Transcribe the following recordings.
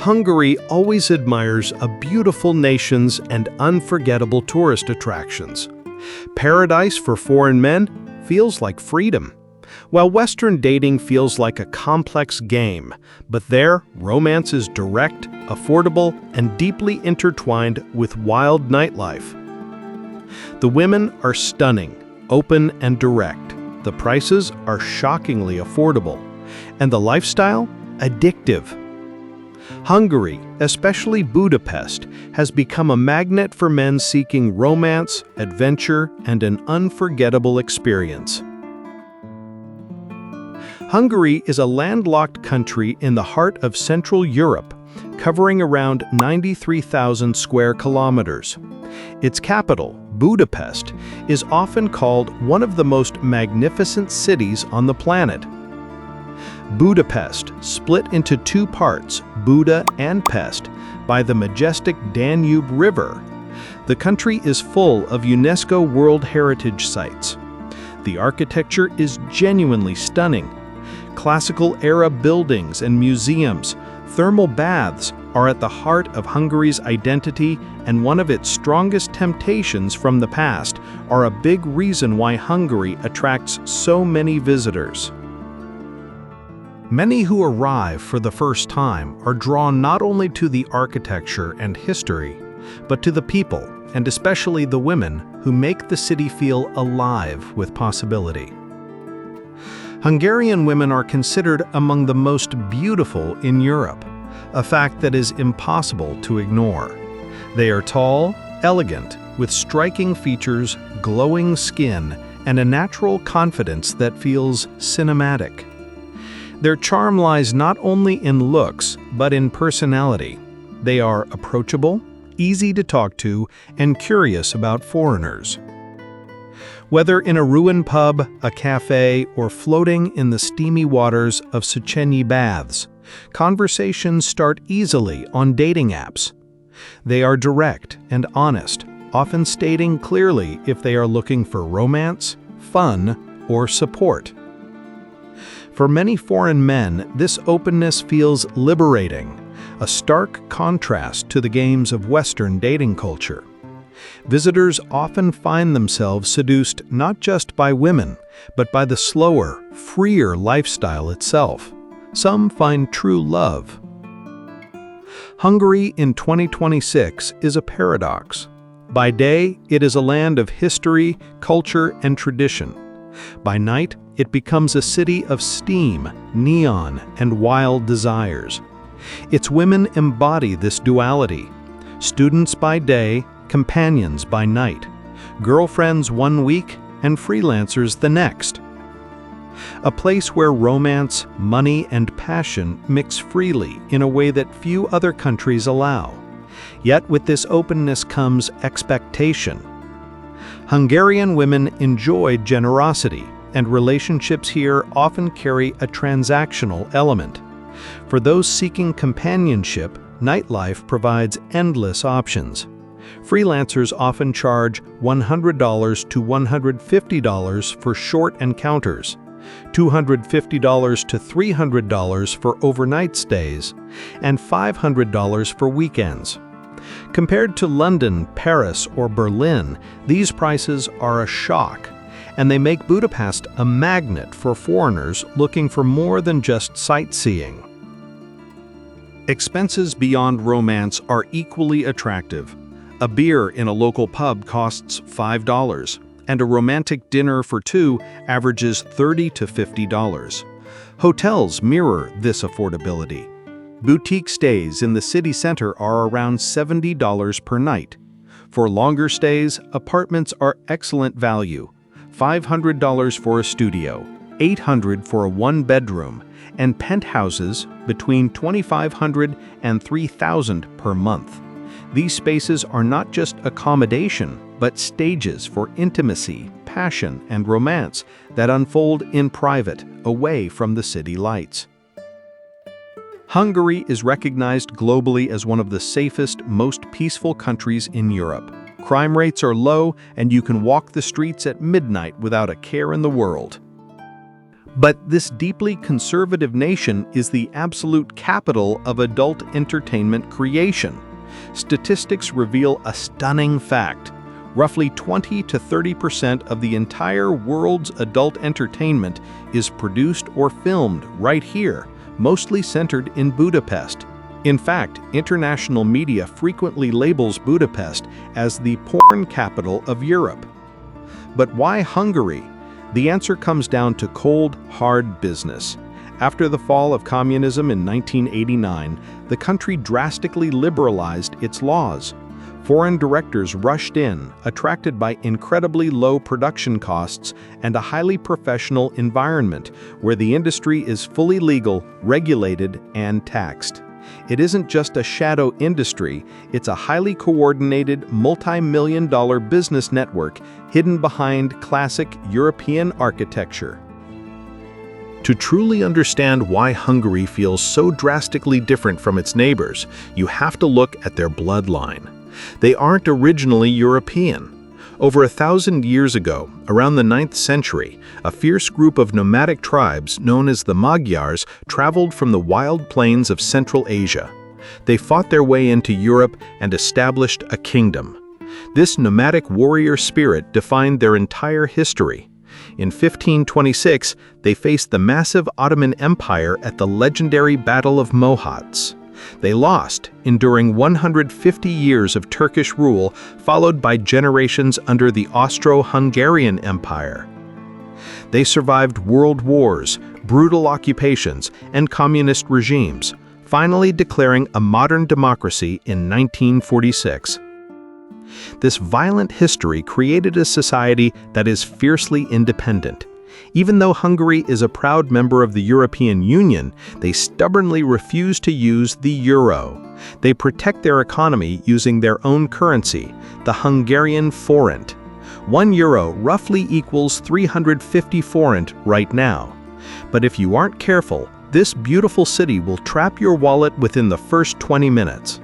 Hungary always admires a beautiful nations and unforgettable tourist attractions. Paradise for foreign men feels like freedom, while Western dating feels like a complex game, but there, romance is direct, affordable, and deeply intertwined with wild nightlife. The women are stunning, open, and direct. The prices are shockingly affordable, and the lifestyle, addictive. Hungary, especially Budapest, has become a magnet for men seeking romance, adventure, and an unforgettable experience. Hungary is a landlocked country in the heart of Central Europe, covering around 93,000 square kilometers. Its capital, Budapest, is often called one of the most magnificent cities on the planet. Budapest, split into two parts, Buda and Pest, by the majestic Danube River. The country is full of UNESCO World Heritage Sites. The architecture is genuinely stunning. Classical-era buildings and museums, thermal baths are at the heart of Hungary's identity, and one of its strongest temptations from the past are a big reason why Hungary attracts so many visitors. Many who arrive for the first time are drawn not only to the architecture and history, but to the people, and especially the women, who make the city feel alive with possibility. Hungarian women are considered among the most beautiful in Europe, a fact that is impossible to ignore. They are tall, elegant, with striking features, glowing skin, and a natural confidence that feels cinematic. Their charm lies not only in looks, but in personality. They are approachable, easy to talk to, and curious about foreigners. Whether in a ruined pub, a cafe, or floating in the steamy waters of Széchenyi baths, conversations start easily on dating apps. They are direct and honest, often stating clearly if they are looking for romance, fun, or support. For many foreign men, this openness feels liberating, a stark contrast to the games of Western dating culture. Visitors often find themselves seduced not just by women, but by the slower, freer lifestyle itself. Some find true love. Hungary in 2026 is a paradox. By day, it is a land of history, culture, and tradition. By night, it becomes a city of steam, neon, and wild desires. Its women embody this duality. Students by day, companions by night, girlfriends one week, and freelancers the next. A place where romance, money, and passion mix freely in a way that few other countries allow. Yet with this openness comes expectation. Hungarian women enjoy generosity, and relationships here often carry a transactional element. For those seeking companionship, nightlife provides endless options. Freelancers often charge $100 to $150 for short encounters, $250 to $300 for overnight stays, and $500 for weekends. Compared to London, Paris, or Berlin, these prices are a shock, and they make Budapest a magnet for foreigners looking for more than just sightseeing. Expenses beyond romance are equally attractive. A beer in a local pub costs $5, and a romantic dinner for two averages $30 to $50. Hotels mirror this affordability. Boutique stays in the city center are around $70 per night. For longer stays, apartments are excellent value. $500 for a studio, $800 for a one-bedroom, and penthouses between $2,500 and $3,000 per month. These spaces are not just accommodation, but stages for intimacy, passion, and romance that unfold in private, away from the city lights. Hungary is recognized globally as one of the safest, most peaceful countries in Europe. Crime rates are low, and you can walk the streets at midnight without a care in the world. But this deeply conservative nation is the absolute capital of adult entertainment creation. Statistics reveal a stunning fact. Roughly 20 to 30% of the entire world's adult entertainment is produced or filmed right here, mostly centered in Budapest. In fact, international media frequently labels Budapest as the porn capital of Europe. But why Hungary? The answer comes down to cold, hard business. After the fall of communism in 1989, the country drastically liberalized its laws. Foreign directors rushed in, attracted by incredibly low production costs and a highly professional environment where the industry is fully legal, regulated, and taxed. It isn't just a shadow industry, it's a highly coordinated, multi-million-dollar business network hidden behind classic European architecture. To truly understand why Hungary feels so drastically different from its neighbors, you have to look at their bloodline. They aren't originally European. Over 1,000 years ago, around the 9th century, a fierce group of nomadic tribes known as the Magyars traveled from the wild plains of Central Asia. They fought their way into Europe and established a kingdom. This nomadic warrior spirit defined their entire history. In 1526, they faced the massive Ottoman Empire at the legendary Battle of Mohács. They lost, enduring 150 years of Turkish rule, followed by generations under the Austro-Hungarian Empire. They survived world wars, brutal occupations, and communist regimes, finally declaring a modern democracy in 1946. This violent history created a society that is fiercely independent. Even though Hungary is a proud member of the European Union, they stubbornly refuse to use the euro. They protect their economy using their own currency, the Hungarian forint. 1 euro roughly equals 350 forint right now. But if you aren't careful, this beautiful city will trap your wallet within the first 20 minutes.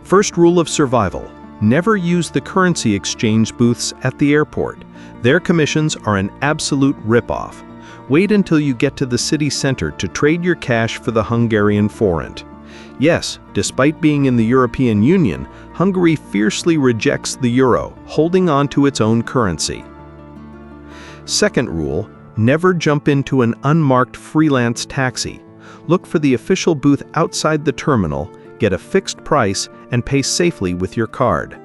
First rule of survival: never use the currency exchange booths at the airport. Their commissions are an absolute rip-off. Wait until you get to the city center to trade your cash for the Hungarian forint. Yes, despite being in the European Union, Hungary fiercely rejects the euro, holding on to its own currency. Second rule: never jump into an unmarked freelance taxi. Look for the official booth outside the terminal, get a fixed price, and pay safely with your card.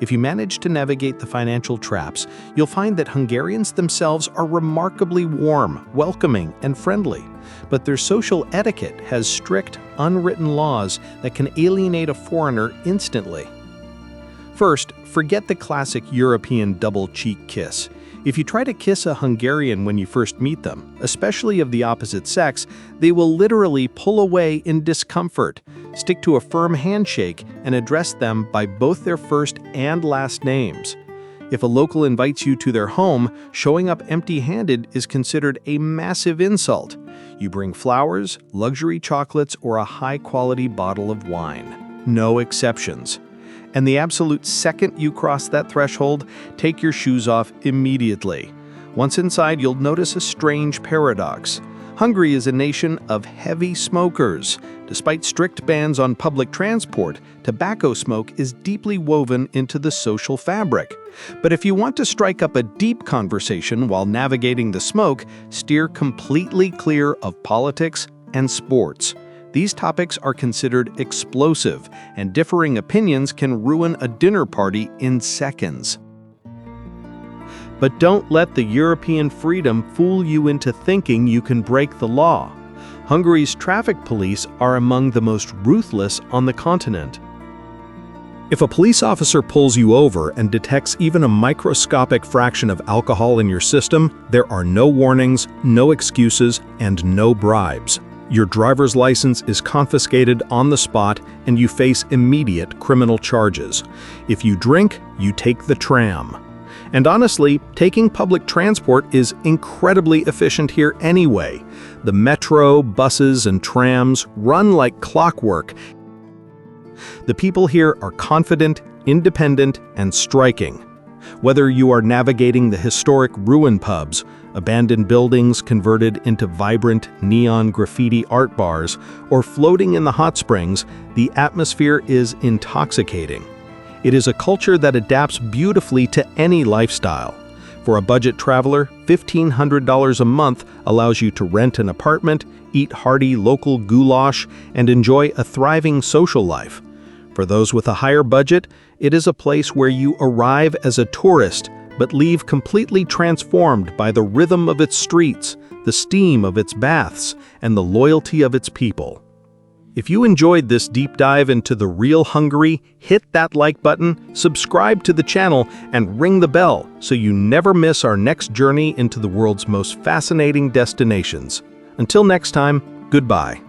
If you manage to navigate the financial traps, you'll find that Hungarians themselves are remarkably warm, welcoming, and friendly. But their social etiquette has strict, unwritten laws that can alienate a foreigner instantly. First, forget the classic European double-cheek kiss. If you try to kiss a Hungarian when you first meet them, especially of the opposite sex, they will literally pull away in discomfort. Stick to a firm handshake and address them by both their first and last names. If a local invites you to their home, showing up empty-handed is considered a massive insult. You bring flowers, luxury chocolates, or a high-quality bottle of wine. No exceptions. And the absolute second you cross that threshold, take your shoes off immediately. Once inside, you'll notice a strange paradox. Hungary is a nation of heavy smokers. Despite strict bans on public transport, tobacco smoke is deeply woven into the social fabric. But if you want to strike up a deep conversation while navigating the smoke, steer completely clear of politics and sports. These topics are considered explosive, and differing opinions can ruin a dinner party in seconds. But don't let the European freedom fool you into thinking you can break the law. Hungary's traffic police are among the most ruthless on the continent. If a police officer pulls you over and detects even a microscopic fraction of alcohol in your system, there are no warnings, no excuses, and no bribes. Your driver's license is confiscated on the spot, and you face immediate criminal charges. If you drink, you take the tram. And honestly, taking public transport is incredibly efficient here anyway. The metro, buses, and trams run like clockwork. The people here are confident, independent, and striking. Whether you are navigating the historic ruin pubs, abandoned buildings converted into vibrant neon graffiti art bars, or floating in the hot springs, the atmosphere is intoxicating. It is a culture that adapts beautifully to any lifestyle. For a budget traveler, $1,500 a month allows you to rent an apartment, eat hearty local goulash, and enjoy a thriving social life. For those with a higher budget, it is a place where you arrive as a tourist but leave completely transformed by the rhythm of its streets, the steam of its baths, and the loyalty of its people. If you enjoyed this deep dive into the real Hungary, hit that like button, subscribe to the channel, and ring the bell so you never miss our next journey into the world's most fascinating destinations. Until next time, goodbye.